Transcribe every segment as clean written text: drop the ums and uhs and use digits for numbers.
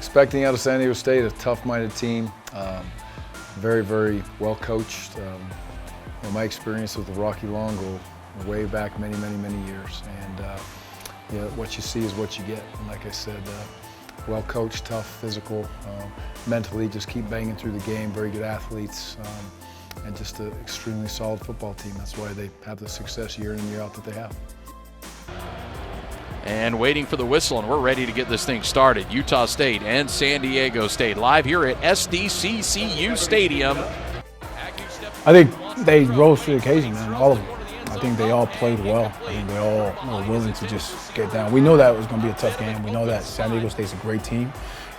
expecting out of San Diego State, a tough-minded team, very, very well coached. My experience with the Rocky Long go way back many, many, many years, and what you see is what you get. And like I said, well coached, tough, physical, mentally just keep banging through the game. Very good athletes, and just an extremely solid football team. That's why they have the success year in and year out that they have. And waiting for the whistle, and we're ready to get this thing started. Utah State and San Diego State live here at SDCCU Stadium. I think they rose to the occasion, man, all of them. I think they all played well. I think they all were willing to just get down. We know that it was going to be a tough game. We know that San Diego State's a great team,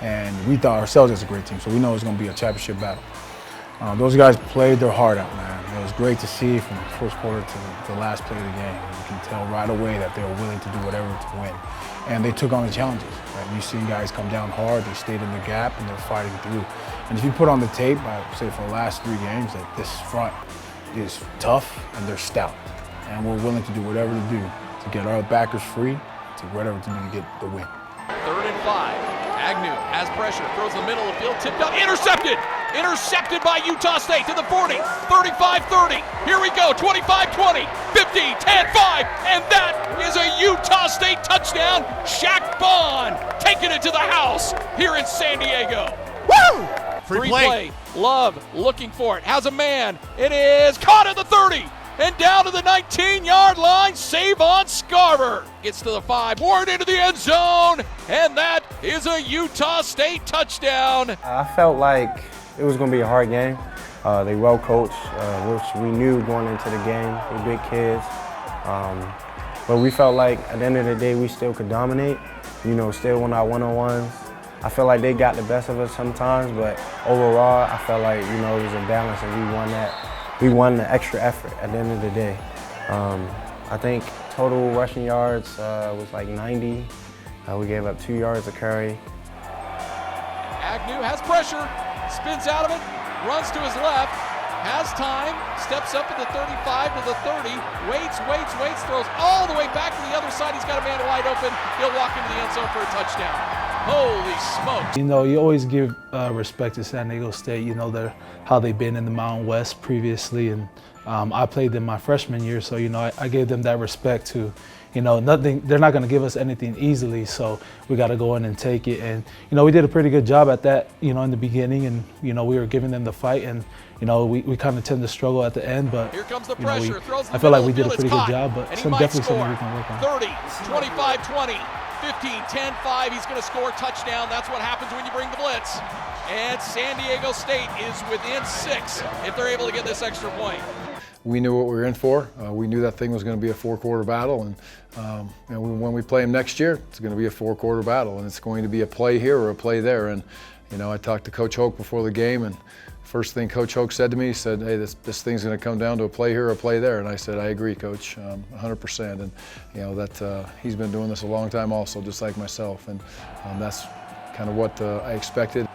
and we thought ourselves as a great team, so we know it's going to be a championship battle. Those guys played their heart out, man. It was great to see from the first quarter to the last play of the game. You can tell right away that they were willing to do whatever to win. And they took on the challenges. Right? You've seen guys come down hard, they stayed in the gap, and they're fighting through. And if you put on the tape, I'd say for the last 3 games, that this front is tough and they're stout. And we're willing to do whatever to do to get our backers free, to whatever to do to get the win. 3rd and 5. Agnew has pressure, throws the middle of the field, tipped up, intercepted! Intercepted by Utah State to the 40, 35-30. Here we go, 25-20, 50, 10-5, and that is a Utah State touchdown. Shaq Bond taking it to the house here in San Diego. Woo! Free play. Love looking for it. Has a man. It is caught at the 30 and down to the 19-yard line. Save on Scarver. Gets to the 5, Ward into the end zone, and that is a Utah State touchdown. I felt like it was going to be a hard game. They well coached, which we knew going into the game. They're big kids. But we felt like at the end of the day, we still could dominate, still win our one-on-ones. I feel like they got the best of us sometimes, but overall, I felt like, it was a balance and we won that. We won the extra effort at the end of the day. I think total rushing yards was like 90. We gave up 2 yards a carry. Agnew has pressure, spins out of it, runs to his left, has time, steps up at the 35 to the 30, waits, throws all the way back to the other side. He's got a man wide open. He'll walk into the end zone for a touchdown. Holy smokes. You always give respect to San Diego State. How they've been in the Mountain West previously, and I played them my freshman year, so I gave them that respect to, nothing. They're not going to give us anything easily, so we got to go in and take it. And we did a pretty good job at that, in the beginning, and we were giving them the fight, and we kind of tend to struggle at the end, but here comes the pressure. I feel like we did a pretty good job, but definitely something we can work on. 30, 25, 20. 15, 10, 5, he's going to score a touchdown. That's what happens when you bring the blitz. And San Diego State is within 6 if they're able to get this extra point. We knew what we were in for. We knew that thing was going to be a 4-quarter battle, and when we play them next year, it's going to be a 4-quarter battle, and it's going to be a play here or a play there. And I talked to Coach Hoke before the game, and first thing Coach Hoke said to me, he said, "Hey, this thing's going to come down to a play here or a play there." And I said, "I agree, Coach, 100%." And that he's been doing this a long time, also, just like myself, and that's kind of what I expected.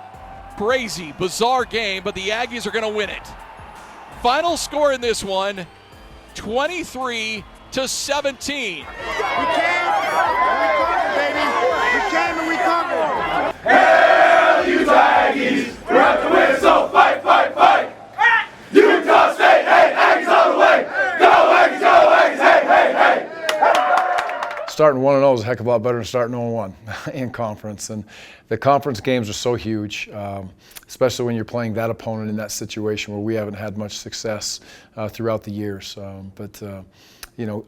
Crazy, bizarre game, but the Aggies are going to win it. Final score in this one, 23-17. We came, baby. We came and we conquered. Hail, Utah Aggies! We're out to win, so fight, fight, fight! Utah State, hey, Aggies all the way! Go Aggies, hey, hey, hey! Starting 1-0 is a heck of a lot better than starting 0-1 in conference. And the conference games are so huge, especially when you're playing that opponent in that situation where we haven't had much success throughout the years.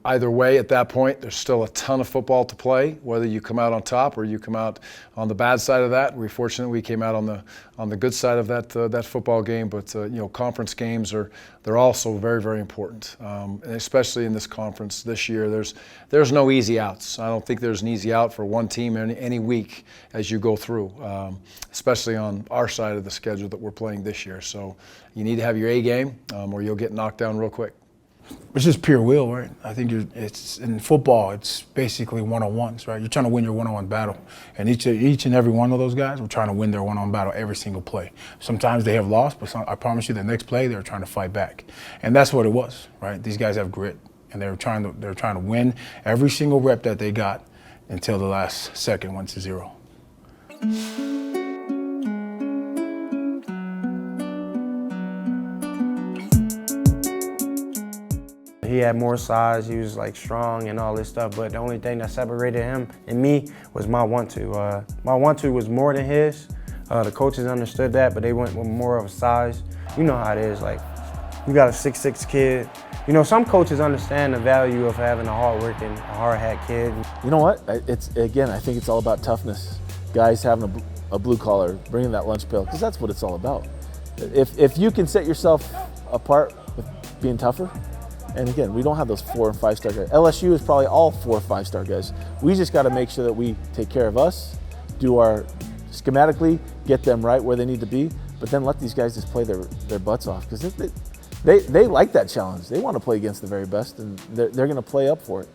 Either way at that point, there's still a ton of football to play, whether you come out on top or you come out on the bad side of that. We're fortunate we came out on the good side of that football game, but conference games they're also very, very important, and especially in this conference this year. There's no easy outs. I don't think there's an easy out for one team any week as you go through, especially on our side of the schedule that we're playing this year. So you need to have your A game, or you'll get knocked down real quick. It's just pure will, right? I think it's in football, it's basically one-on-ones, right? You're trying to win your one-on-one battle. And each and every one of those guys are trying to win their one-on-one battle every single play. Sometimes they have lost, but I promise you the next play, they're trying to fight back. And that's what it was, right? These guys have grit, and they're trying to win every single rep that they got until the last second went to 0. he had more size, he was like strong and all this stuff, but the only thing that separated him and me was my 1-2. My 1-2 was more than his. The coaches understood that, but they went with more of a size. You know how it is, like, you got a 6'6" kid. You know, some coaches understand the value of having a hard-working, hard-hat kid. You know what? Again, I think it's all about toughness. Guys having a blue collar, bringing that lunch pail, because that's what it's all about. If you can set yourself apart with being tougher, and again, we don't have those 4 and 5 star guys. LSU is probably all 4 or 5 star guys. We just got to make sure that we take care of us, do our schematically, get them right where they need to be, but then let these guys just play their butts off, because they like that challenge. They want to play against the very best, and they're going to play up for it.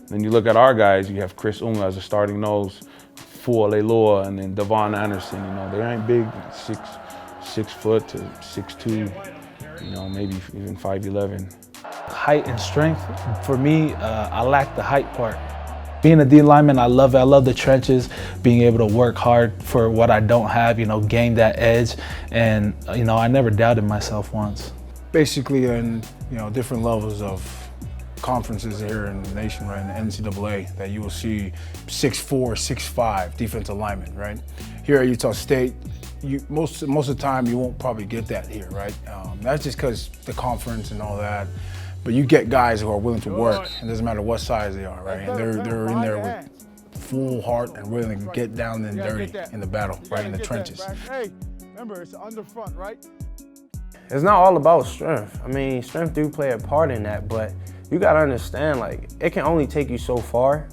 Then you look at our guys, you have Chris Unga as a starting nose, Fua Leilua, and then Devon Anderson. You know, they ain't big, 6 foot to 6'2", you know, maybe even 5'11". Height and strength, for me, I lack the height part. Being a D lineman, I love it. I love the trenches, being able to work hard for what I don't have, you know, gain that edge. And, you know, I never doubted myself once. Basically, in different levels of conferences here in the nation, right, in the NCAA, that you will see 6'4", 6'5" defensive linemen, right? Here at Utah State, most of the time you won't probably get that here, right? That's just because the conference and all that. But you get guys who are willing to work, and it doesn't matter what size they are, right? And they're in there with full heart and willing to get down and dirty in the battle, right, in the trenches. Hey, remember, it's under front, right? It's not all about strength. I mean, strength do play a part in that, but you gotta understand, like, it can only take you so far.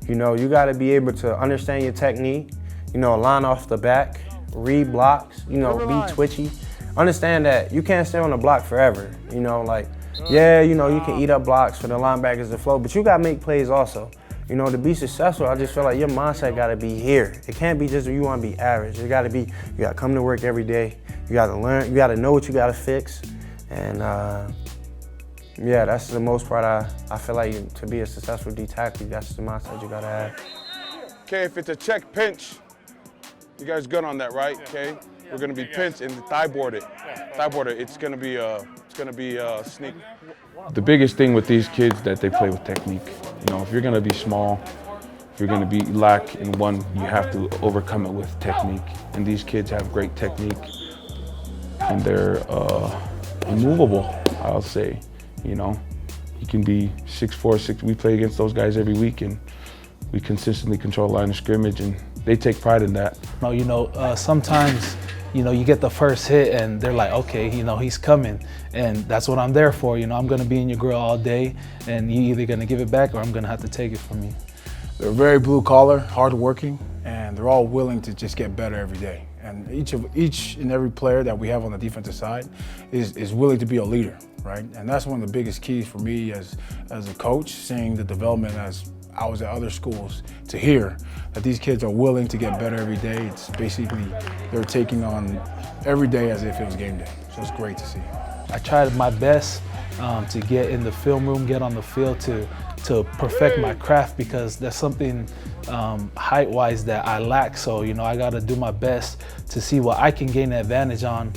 You know, you gotta be able to understand your technique, you know, line off the back, read blocks, you know, be twitchy. Understand that you can't stay on the block forever, you know, like, yeah, you know, you can eat up blocks for the linebackers to flow, but you gotta make plays also. You know, to be successful, I just feel like your mindset gotta be here. It can't be just you wanna be average. It gotta be, you gotta come to work every day. You gotta learn, you gotta know what you gotta fix. And yeah, that's the most part I feel like to be a successful D tackle, that's the mindset you gotta have. Okay, if it's a check pinch, you guys good on that, right? Okay, we're gonna be pinch and thigh board it. It's gonna be a sneak. The biggest thing with these kids that they play with technique. You know, if you're gonna be small, if you're gonna be lack in one, you have to overcome it with technique. And these kids have great technique, and they're immovable, I'll say. You know, you can be 6'4", 6. We play against those guys every week, and we consistently control line of scrimmage, and they take pride in that. You know, sometimes, you know, you get the first hit and they're like, okay, you know, he's coming, and that's what I'm there for. You know, I'm gonna be in your grill all day, and you're either gonna give it back or I'm gonna have to take it from you. They're very blue collar, hardworking, and they're all willing to just get better every day. And each and every player that we have on the defensive side is willing to be a leader, right? And that's one of the biggest keys for me as a coach, seeing the development as I was at other schools, to hear that these kids are willing to get better every day. It's basically they're taking on every day as if it was game day. So it's great to see. I tried my best to get in the film room, get on the field to perfect my craft, because that's something height-wise that I lack. So, you know, I got to do my best to see what I can gain an advantage on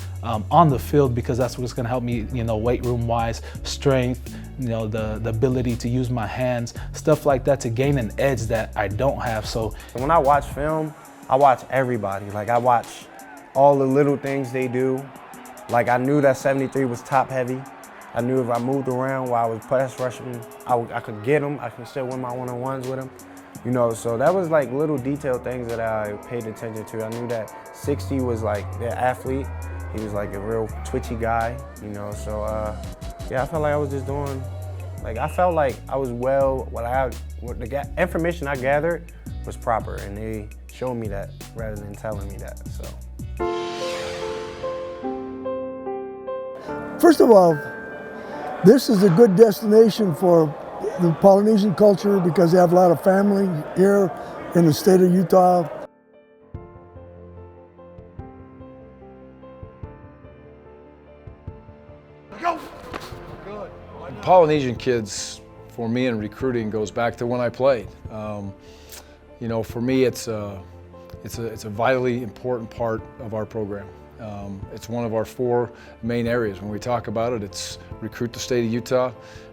the field, because that's what's going to help me, you know, weight room-wise, strength, you know, the ability to use my hands, stuff like that, to gain an edge that I don't have. So when I watch film, I watch everybody. Like, I watch all the little things they do. Like, I knew that 73 was top heavy. I knew if I moved around while I was pass rushing, I could get them. I could still win my one-on-ones with them. You know, so that was like little detailed things that I paid attention to. I knew that 60 was like their athlete. He was like a real twitchy guy, you know, so yeah, I felt like I was just doing, like, I felt like I was the information I gathered was proper, and they showed me that rather than telling me that, so. First of all, this is a good destination for the Polynesian culture because they have a lot of family here in the state of Utah. Polynesian kids, for me in recruiting, goes back to when I played. You know, for me, it's a vitally important part of our program. It's one of our 4 main areas. When we talk about it, it's recruit the state of Utah,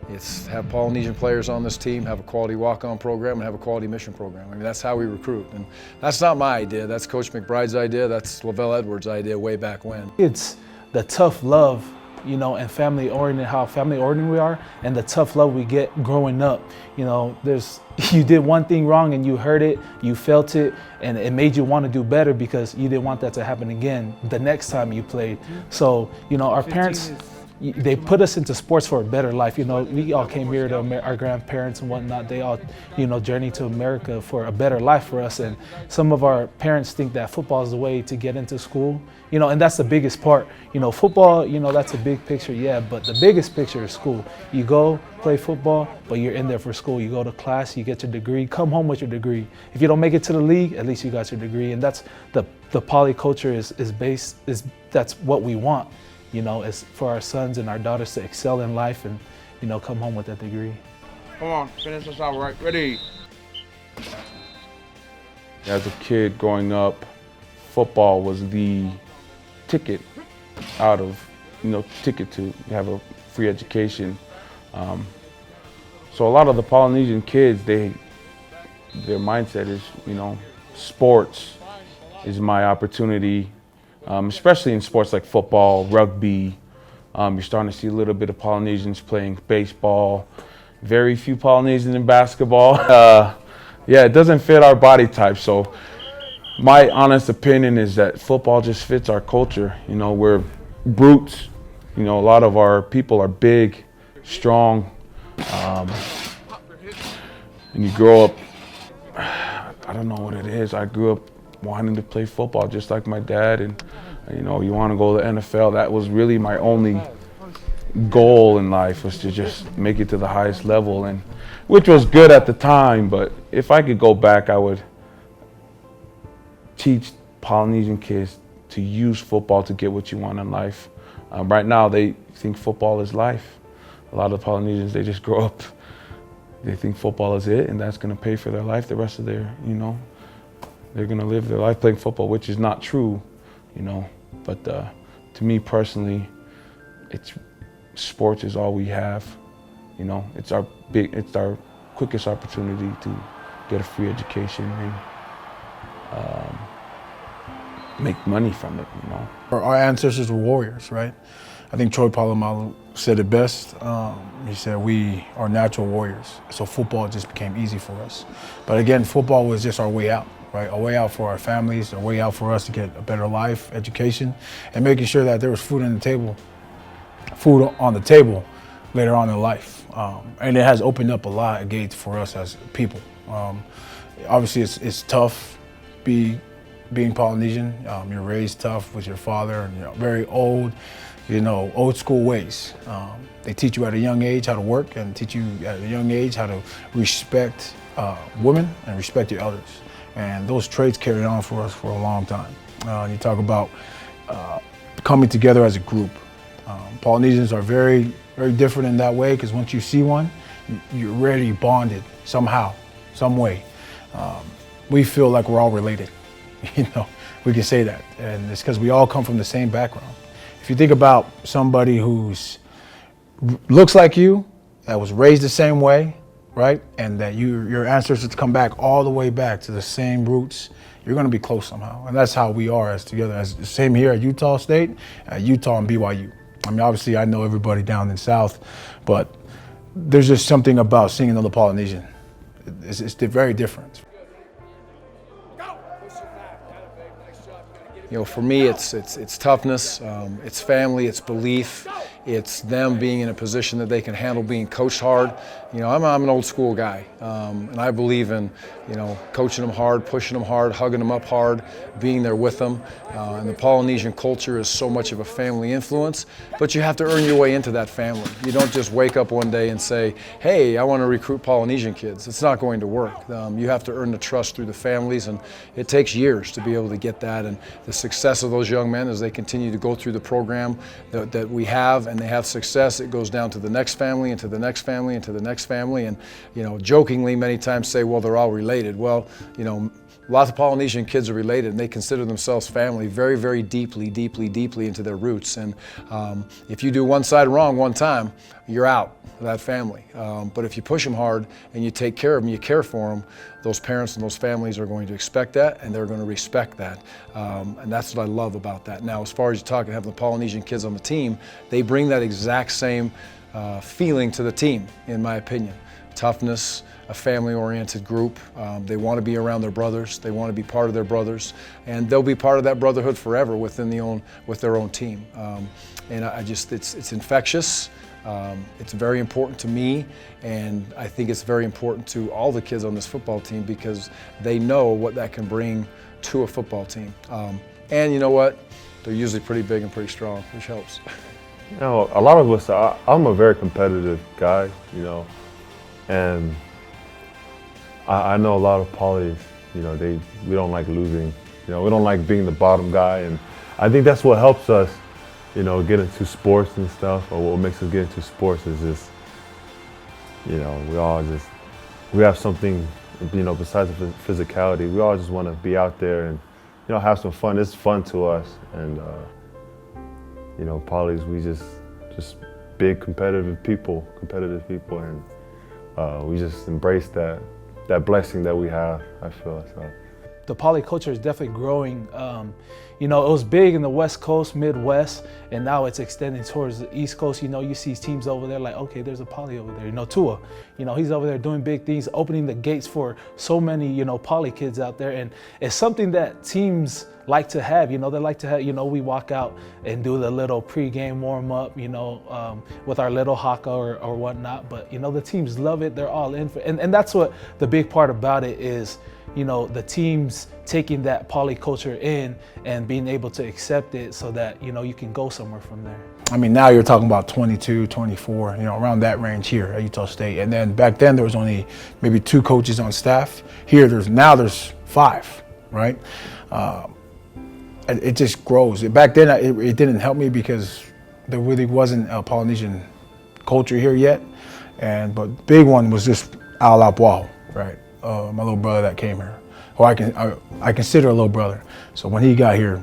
it's have Polynesian players on this team, have a quality walk-on program, and have a quality mission program. I mean, that's how we recruit. And that's not my idea, that's Coach McBride's idea, that's Lavelle Edwards' idea way back when. It's the tough love, you know, and family-oriented, how family-oriented we are, and the tough love we get growing up. You know, you did one thing wrong and you heard it, you felt it, and it made you want to do better because you didn't want that to happen again the next time you played. So, you know, our parents, they put us into sports for a better life. You know, we all came here to our grandparents and whatnot. They all, you know, journeyed to America for a better life for us. And some of our parents think that football is the way to get into school. You know, and that's the biggest part. You know, football, you know, that's a big picture, yeah, but the biggest picture is school. You go play football, but you're in there for school. You go to class, you get your degree, come home with your degree. If you don't make it to the league, at least you got your degree. And that's the poly culture that's what we want, you know, is for our sons and our daughters to excel in life and, you know, come home with that degree. Come on, finish us out right. Ready. As a kid growing up, football was the ticket out of, you know, ticket to have a free education. So a lot of the Polynesian kids, their mindset is, you know, sports is my opportunity, especially in sports like football, rugby. You're starting to see a little bit of Polynesians playing baseball, very few Polynesians in basketball. Yeah, it doesn't fit our body type. So my honest opinion is that football just fits our culture. You know, we're brutes. You know, a lot of our people are big, strong, and you grow up, I don't know what it is. I grew up wanting to play football just like my dad, and you know, you want to go to the NFL. That was really my only goal in life, was to just make it to the highest level, and which was good at the time. But if I could go back, I would teach Polynesian kids to use football to get what you want in life. Right now, they think football is life. A lot of Polynesians, they just grow up, they think football is it, and that's going to pay for their life the rest of their, you know, they're going to live their life playing football, which is not true, you know. But to me personally, sports is all we have, you know. It's our quickest opportunity to get a free education and make money from it, you know. Our ancestors were warriors, right? I think Troy Polamalu said it best. He said, we are natural warriors. So football just became easy for us. But again, football was just our way out, right? A way out for our families, a way out for us to get a better life, education, and making sure that there was food on the table later on in life. And it has opened up a lot of gates for us as people. Obviously, it's tough being Polynesian. You're raised tough with your father, and, you know, very old, you know, old school ways. They teach you at a young age how to work, and teach you at a young age how to respect women and respect your elders. And those traits carried on for us for a long time. You talk about coming together as a group. Polynesians are very, very different in that way, because once you see one, you're already bonded somehow, some way. We feel like we're all related. You know, we can say that, and it's because we all come from the same background. If you think about somebody who's looks like you, that was raised the same way, right, and that your ancestors come back all the way back to the same roots, you're going to be close somehow, and that's how we are as together. As the same here at Utah State, at Utah and BYU. I mean, obviously, I know everybody down in South, but there's just something about seeing another Polynesian. It's very different. You know, for me, it's toughness, it's family, it's belief, it's them being in a position that they can handle being coached hard. You know, I'm an old school guy, and I believe in, you know, coaching them hard, pushing them hard, hugging them up hard, being there with them. And the Polynesian culture is so much of a family influence, but you have to earn your way into that family. You don't just wake up one day and say, hey, I want to recruit Polynesian kids. It's not going to work. You have to earn the trust through the families, and it takes years to be able to get that. And the success of those young men, as they continue to go through the program that we have, and they have success, it goes down to the next family, and to the next family, and to the next family. And, you know, jokingly many times say, well, they're all related. Well, you know, lots of Polynesian kids are related, and they consider themselves family very, very deeply, deeply, deeply into their roots. And if you do one side wrong one time, you're out of that family. But if you push them hard and you take care of them, you care for them, those parents and those families are going to expect that, and they're going to respect that. And that's what I love about that. Now, as far as you talking, having the Polynesian kids on the team, they bring that exact same feeling to the team, in my opinion. Toughness, a family-oriented group. They want to be around their brothers. They want to be part of their brothers, and they'll be part of that brotherhood forever with their own team. And it's infectious. It's very important to me, and I think it's very important to all the kids on this football team because they know what that can bring to a football team. And you know what? They're usually pretty big and pretty strong, which helps. You know, a lot of us, I'm a very competitive guy, you know, and I know a lot of polys, you know, we don't like losing, you know, we don't like being the bottom guy, and I think that's what helps us, you know, get into sports and stuff, or what makes us get into sports is just, you know, we have something, you know, besides the physicality, we all just want to be out there and, you know, have some fun. It's fun to us, and, you know, polys, we just big competitive people, and we just embrace that blessing that we have, I feel. So. The poly culture is definitely growing. You know, it was big in the West Coast, Midwest, and now it's extending towards the East Coast. You know, you see teams over there like, okay, there's a poly over there. You know, Tua, you know, he's over there doing big things, opening the gates for so many, you know, poly kids out there. And it's something that teams like to have. You know, they like to have, you know, we walk out and do the little pregame warm up, you know, with our little haka or whatnot. But, you know, the teams love it. They're all in for it. And that's what the big part about it is. You know, the teams taking that poly culture in and being able to accept it so that, you know, you can go somewhere from there. I mean, now you're talking about 22, 24, you know, around that range here at Utah State. And then back then there was only maybe 2 coaches on staff. Here there's 5, right? It just grows. Back then it didn't help me because there really wasn't a Polynesian culture here yet. But the big one was just Al Apwaho, right? My little brother that came here, who I consider a little brother. So when he got here,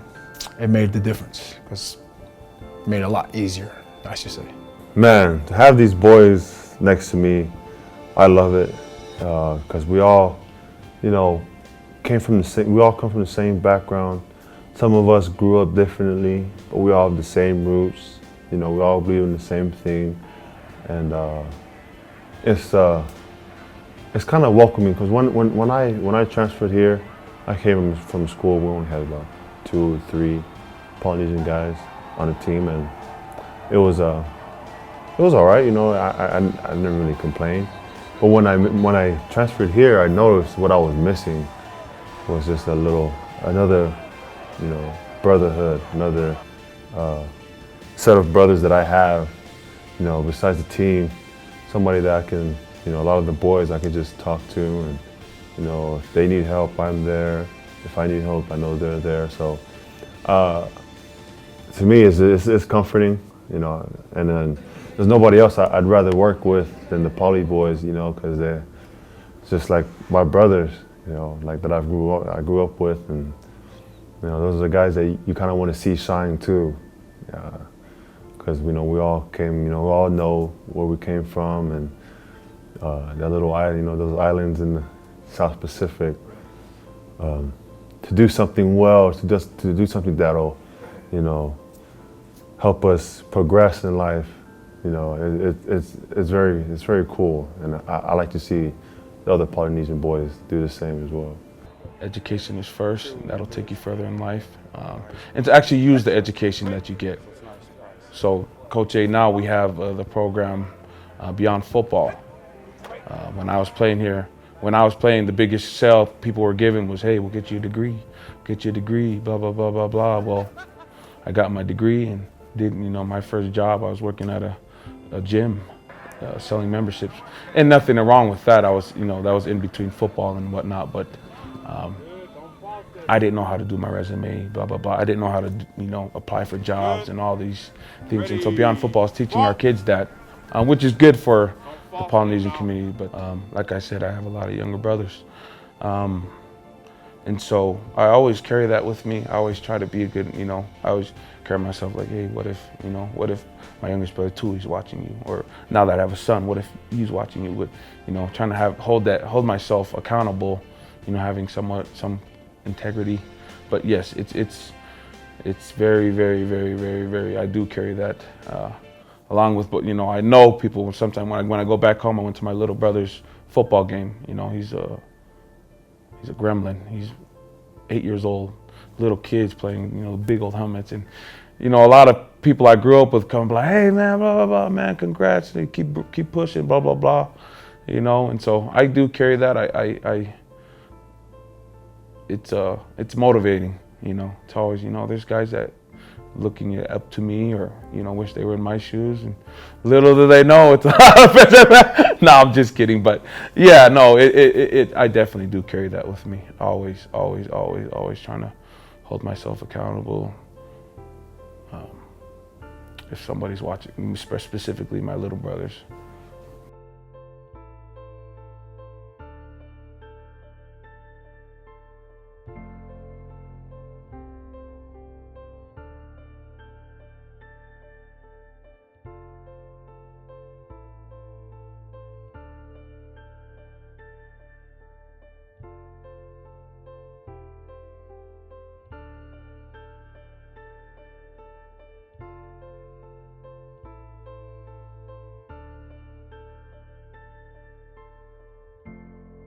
it made the difference. It made it a lot easier, I should say. Man, to have these boys next to me, I love it because we all, you know, we all come from the same background. Some of us grew up differently, but we all have the same roots. You know, we all believe in the same thing, and it's kind of welcoming because when I transferred here, I came from school. We only had about 2 or 3 Polynesian guys on the team, and it was all right. You know, I never really complained. But when I transferred here, I noticed what I was missing was just another, you know, brotherhood, another set of brothers that I have. You know, besides the team, somebody that I can. You know, a lot of the boys I could just talk to, and you know, if they need help, I'm there. If I need help, I know they're there. So, to me, it's comforting, you know. And then there's nobody else I'd rather work with than the poly boys, you know, because they're just like my brothers, you know, like that I grew up with, and you know, those are the guys that you kind of want to see shine too, because you know we all came, you know, we all know where we came from, and. That little island, you know, those islands in the South Pacific. To do something well, to do something that'll, you know, help us progress in life. You know, it's very cool, and I like to see the other Polynesian boys do the same as well. Education is first, and that'll take you further in life, and to actually use the education that you get. So, Coach A, now we have the program Beyond Football. When I was playing here, the biggest sell people were giving was, hey, we'll get you a degree, blah, blah, blah, blah, blah. Well, I got my degree and didn't, you know, my first job, I was working at a gym, selling memberships. And nothing wrong with that. I was, you know, that was in between football and whatnot, but I didn't know how to do my resume, blah, blah, blah. I didn't know how to, you know, apply for jobs and all these things. And so Beyond Football is teaching our kids that, which is good for the Polynesian community, but like I said, I have a lot of younger brothers, and And so I always carry that with me. I always try to be a good, I always carry myself like, hey, what if my youngest brother too, he's watching you? Or now that I have a son, what if he's watching you? With, trying to hold myself accountable, having some integrity. But yes, it's very, very, very, very, very, I do carry that along with, but I know people sometimes when I go back home, I went to my little brother's football game. He's a gremlin. He's 8 years old, little kids playing, big old helmets. And, a lot of people I grew up with come like, hey man, blah, blah, blah, man, congrats. They keep pushing, blah, blah, blah, And so I do carry that. It's motivating, It's always, there's guys that looking up to me or, wish they were in my shoes. And little do they know it's no, I'm just kidding. But yeah, no, I definitely do carry that with me. Always, always, always, always trying to hold myself accountable. If somebody's watching, specifically my little brothers.